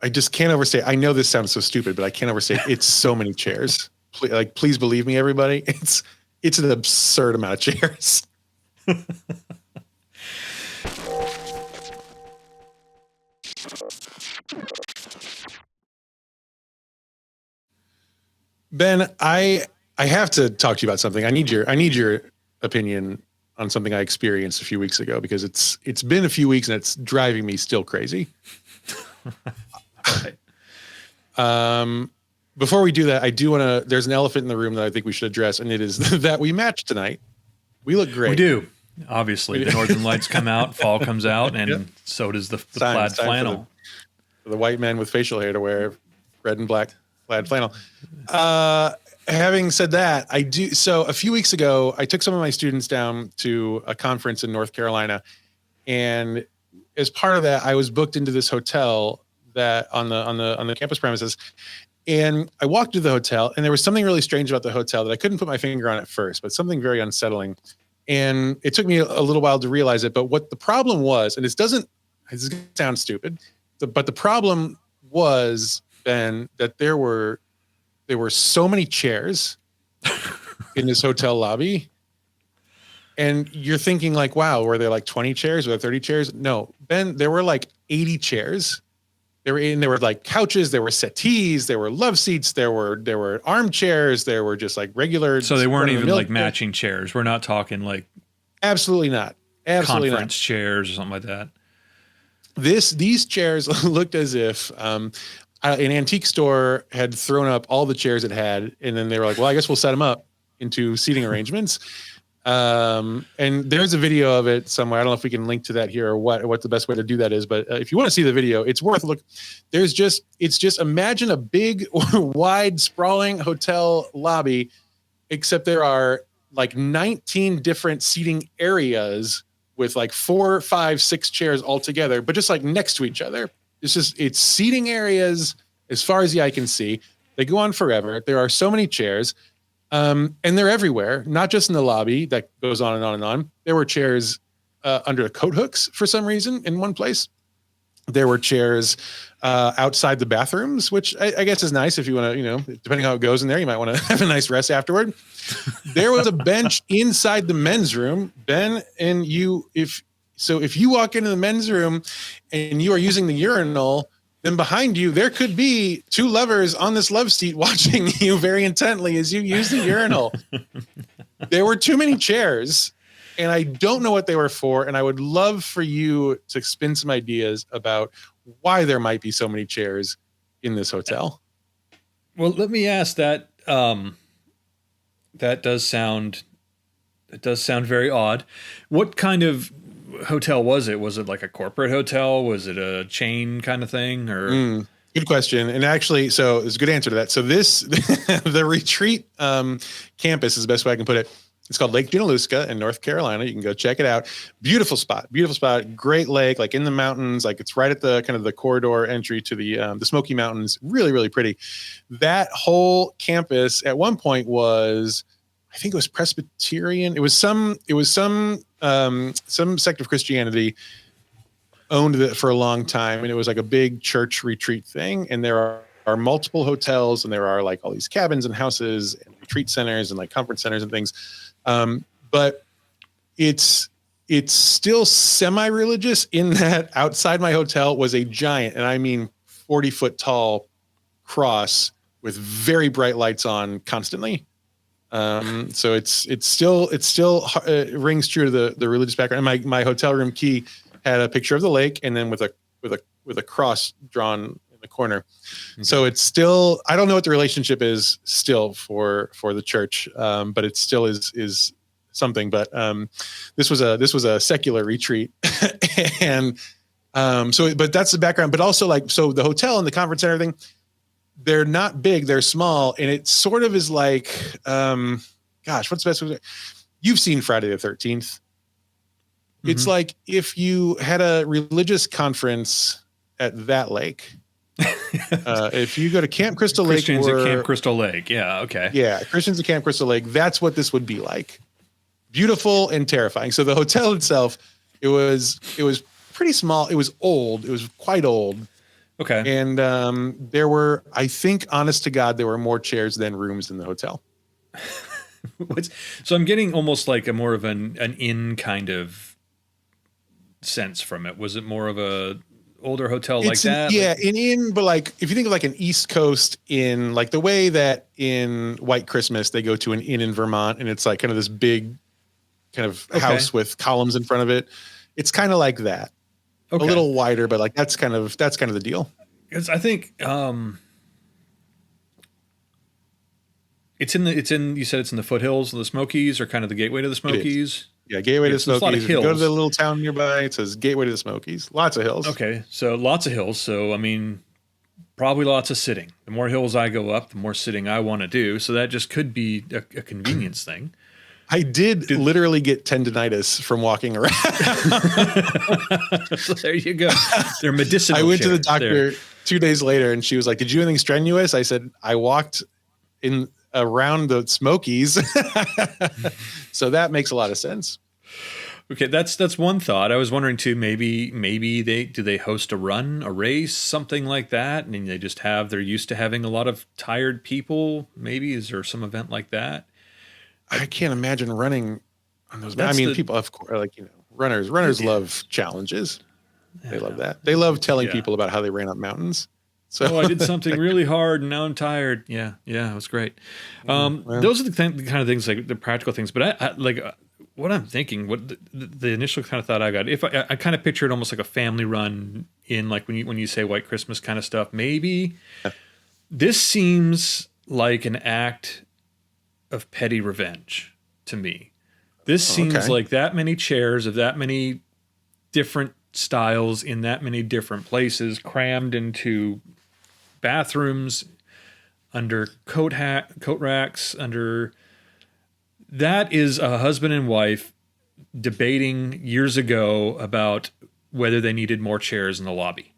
I just can't overstate. I know this sounds so stupid, but I can't overstate. It's so many chairs. Please believe me, everybody. It's an absurd amount of chairs. Ben, I have to talk to you about something. I need your opinion on something I experienced a few weeks ago, because it's been a few weeks and it's driving me still crazy. Before we do that, I do want to, there's an elephant in the room that I think we should address, and it is that we matched tonight. We look great. We do. Obviously, the northern lights come out, fall comes out, and so does the plaid flannel. For the white men with facial hair to wear red and black plaid flannel. Having said that, I do. So a few weeks ago, I took some of my students down to a conference in North Carolina, and as part of that, I was booked into this hotel that on the campus premises. And I walked to the hotel, and there was something really strange about the hotel that I couldn't put my finger on at first, but something very unsettling. And it took me a little while to realize it. But what the problem was, and this is going to sound stupid, but the problem was, Ben, that there were so many chairs in this hotel lobby. And you're thinking like, wow, were there like 20 chairs or 30 chairs? No, Ben, there were like 80 chairs. There were like couches, there were settees, there were love seats, there were armchairs, there were just like regular. So they weren't even like matching chairs. We're not talking like absolutely not. Absolutely conference chairs or something like that. These chairs looked as if an antique store had thrown up all the chairs it had, and then they were like, well, I guess we'll set them up into seating arrangements. And there's a video of it somewhere. I don't know if we can link to that here or what the best way to do that is, but if you want to see the video, it's worth a look. It's just imagine a big wide sprawling hotel lobby, except there are like 19 different seating areas with like 4, 5, 6 chairs all together, but just like next to each other. It's seating areas as far as the eye can see. They go on forever. There are so many chairs. And they're everywhere, not just in the lobby that goes on and on and on. There were chairs under the coat hooks for some reason in one place. There were chairs outside the bathrooms, which I guess is nice if you want to, depending how it goes in there, you might want to have a nice rest afterward. There was a bench inside the men's room, Ben, and if you walk into the men's room and you are using the urinal, then behind you, there could be 2 lovers on this love seat watching you very intently as you use the urinal. There were too many chairs, and I don't know what they were for. And I would love for you to spin some ideas about why there might be so many chairs in this hotel. Well, let me ask that. That does sound very odd. What kind of hotel was it? Was it like a corporate hotel? Was it a chain kind of thing? Or good question. And actually, so there's a good answer to that. So the retreat campus is the best way I can put it. It's called Lake Junaluska in North Carolina. You can go check it out. Beautiful spot, great lake, like in the mountains, like it's right at the kind of the corridor entry to the Smoky Mountains. Really, really pretty. That whole campus at one point was, I think it was Presbyterian. It was some sect of Christianity owned it for a long time. And it was like a big church retreat thing. And there are multiple hotels, and there are like all these cabins and houses and retreat centers and like conference centers and things. But it's still semi-religious in that outside my hotel was a giant, and I mean 40-foot tall cross with very bright lights on constantly. So it's still rings true to the religious background. And my hotel room key had a picture of the lake, and then with a cross drawn in the corner. Okay. So it's still, I don't know what the relationship is still for the church, but it still is something. But this was a secular retreat, and but that's the background. But also so the hotel and the conference center thing, they're not big, they're small. And it sort of is like, what's the best way to, you've seen Friday the 13th. Mm-hmm. It's like if you had a religious conference at that lake. If you go to Camp Crystal Lake. Christians at Camp Crystal Lake. Yeah. Okay. Yeah. Christians at Camp Crystal Lake. That's what this would be like. Beautiful and terrifying. So the hotel itself, it was pretty small. It was old. It was quite old. Okay. And there were, I think, honest to God, there were more chairs than rooms in the hotel. So I'm getting almost like a more of an inn kind of sense from it. Was it more of a older hotel like that? Yeah, an inn, but like if you think of like an East Coast inn, like the way that in White Christmas they go to an inn in Vermont and it's like kind of this big kind of house with columns in front of it. It's kind of like that. Okay. A little wider, but like that's kind of the deal. Because I think it's in you said it's in the foothills of the Smokies or kind of the gateway to the Smokies. Yeah, gateway to the There's a lot of Smokies. If you go to hills. the little town nearby, it says gateway to the Smokies. Lots of hills. Okay, so lots of hills. So I mean, probably lots of sitting. The more hills I go up, the more sitting I want to do. So that just could be a convenience thing. I did literally get tendinitis from walking around. So there you go. They're medicinal. I went to the chairs there. doctor 2 days later and she was like, "Did you do anything strenuous?" I said, "I walked in around the Smokies." So that makes a lot of sense. Okay, that's one thought. I was wondering too. Maybe they host a run, a race, something like that, and they just they're used to having a lot of tired people. Maybe is there some event like that? I can't imagine running on those. I mean, people, of course, like, runners love challenges. They love that. They love telling people about how they ran up mountains. So I did something really hard and now I'm tired. Yeah, it was great. Those are the kind of things, like the practical things. But I like what I'm thinking. What the initial kind of thought I got. If I kind of picture it almost like a family run in, like when you say White Christmas kind of stuff. Maybe this seems like an act of petty revenge to me. This seems like that many chairs of that many different styles in that many different places crammed into bathrooms, under coat racks, under that is a husband and wife debating years ago about whether they needed more chairs in the lobby.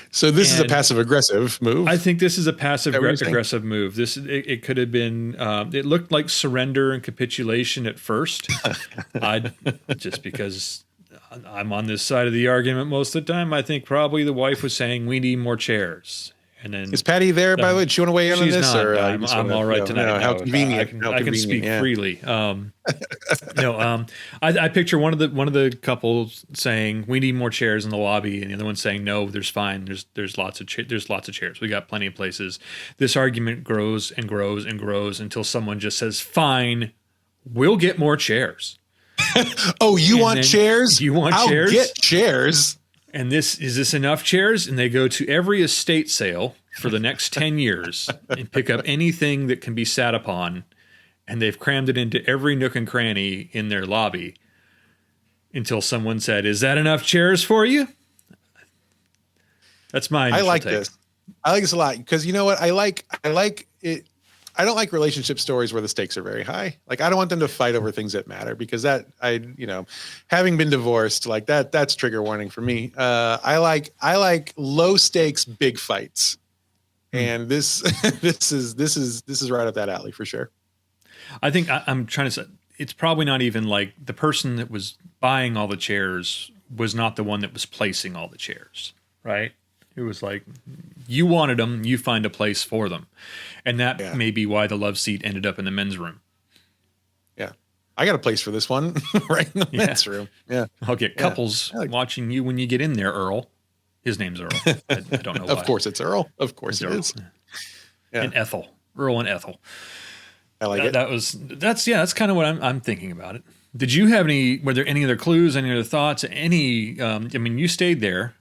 So this is a passive aggressive move. I think this is a passive aggressive move. It could have been. It looked like surrender and capitulation at first. Just because I'm on this side of the argument most of the time, I think probably the wife was saying we need more chairs. And then is Patty there, by the way? Do you want to weigh in on this? Not, or I'm all right tonight. No, how convenient. I can speak freely. I picture one of the couples saying we need more chairs in the lobby, and the other one saying no, there's fine. There's lots of chairs. We got plenty of places. This argument grows and grows and grows until someone just says, "Fine, we'll get more chairs." Oh, you want chairs? You want chairs? I'll get chairs. And is this enough chairs? And they go to every estate sale for the next 10 years and pick up anything that can be sat upon. And they've crammed it into every nook and cranny in their lobby until someone said, "Is that enough chairs for you?" That's my initial take. This. I like this a lot because you know what? I like it. I don't like relationship stories where the stakes are very high. Like, I don't want them to fight over things that matter because having been divorced, like that's trigger warning for me. I like low stakes, big fights. And this is right up that alley for sure. I think I'm trying to say it's probably not even like the person that was buying all the chairs was not the one that was placing all the chairs, right? It was like, you wanted them, you find a place for them. And that may be why the love seat ended up in the men's room. Yeah. I got a place for this one right in the men's room. Yeah. I'll get couples watching you when you get in there, Earl. His name's Earl. I don't know why. Of course it's Earl. Of course it is. Yeah. And Ethel. Earl and Ethel. I like it. That's kind of what I'm thinking about it. Did you have were there any other clues, any other thoughts, you stayed there.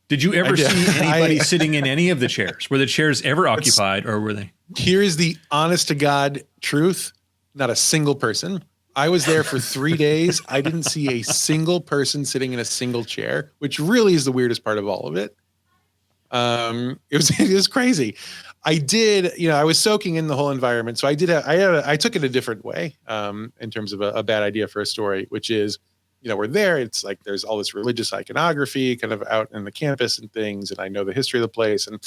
Did you ever see anybody sitting in any of the chairs? Were the chairs ever occupied or were they? Here's the honest to God truth. Not a single person. I was there for 3 days. I didn't see a single person sitting in a single chair, which really is the weirdest part of all of it. It was crazy. I was soaking in the whole environment. So I took it a different way, in terms of a bad idea for a story, which is, we're there. It's like there's all this religious iconography kind of out in the campus and things. And I know the history of the place. And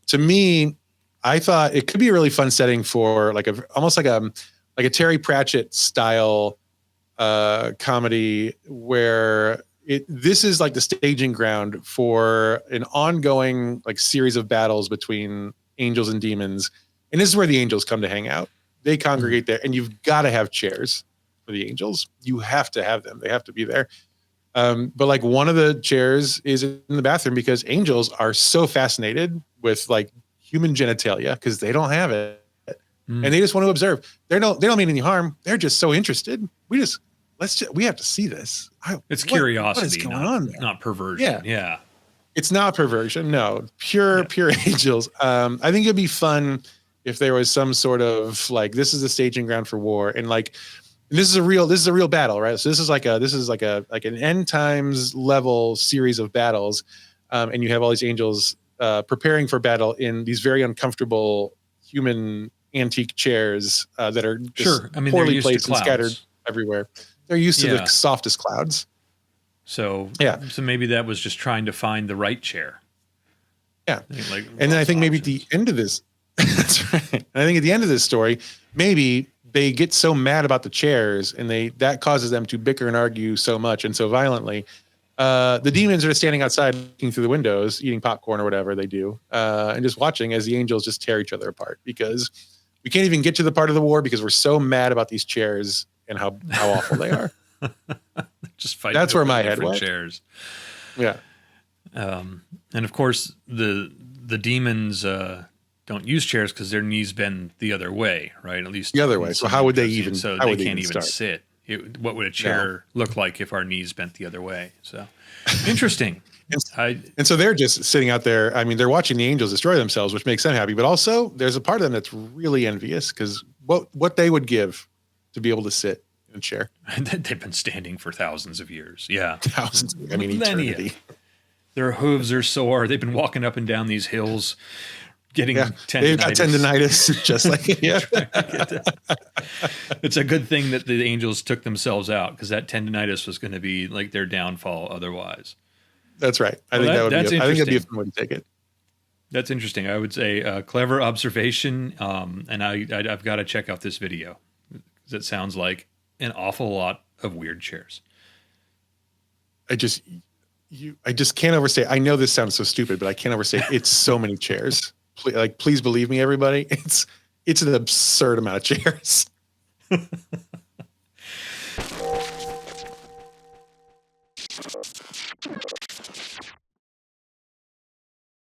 to me, I thought it could be a really fun setting for almost like a Terry Pratchett style comedy where this is like the staging ground for an ongoing like series of battles between angels and demons. And this is where the angels come to hang out. They congregate there, and you've got to have chairs for the angels. You have to have them. They have to be there. But like one of the chairs is in the bathroom because angels are so fascinated with like human genitalia because they don't have it. And they just want to observe. They don't mean any harm. They're just so interested. We have to see this. It's curiosity. What is going on there? Not perversion. Yeah. It's not perversion. No, pure angels. I think it'd be fun if there was some sort of like, this is the staging ground for war. And like, this is a real battle, right? So this is like an end times level series of battles. And you have all these angels preparing for battle in these very uncomfortable human antique chairs that are just poorly placed and scattered everywhere. They're used to the softest clouds. So maybe that was just trying to find the right chair. Yeah. And then I think maybe at the end of this, that's right. I think at the end of this story, maybe they get so mad about the chairs and that causes them to bicker and argue so much and so violently. The demons are standing outside looking through the windows, eating popcorn or whatever they do, and just watching as the angels just tear each other apart because we can't even get to the part of the war because we're so mad about these chairs and how awful they are. Just fighting. That's where my head went. Chairs. Yeah. And of course the demons don't use chairs because their knees bend the other way, right? At least the other way. So how would they even? So they can't even sit. What would a chair look like if our knees bent the other way? So interesting. And so they're just sitting out there. I mean, they're watching the angels destroy themselves, which makes them happy. But also, there's a part of them that's really envious because what they would give to be able to sit in a chair. They've been standing for thousands of years. Yeah, thousands. I mean, eternity. Their hooves are sore. They've been walking up and down these hills, getting tendinitis. They've got tendinitis, just like It's a good thing that the angels took themselves out because that tendinitis was going to be like their downfall otherwise. That's right. I think that'd be a fun way to take it. That's interesting. I would say a clever observation, and I've got to check out this video because it sounds like an awful lot of weird chairs. I just can't overstate. I know this sounds so stupid, but I can't overstate. It's so many chairs. Please believe me, everybody. It's an absurd amount of chairs.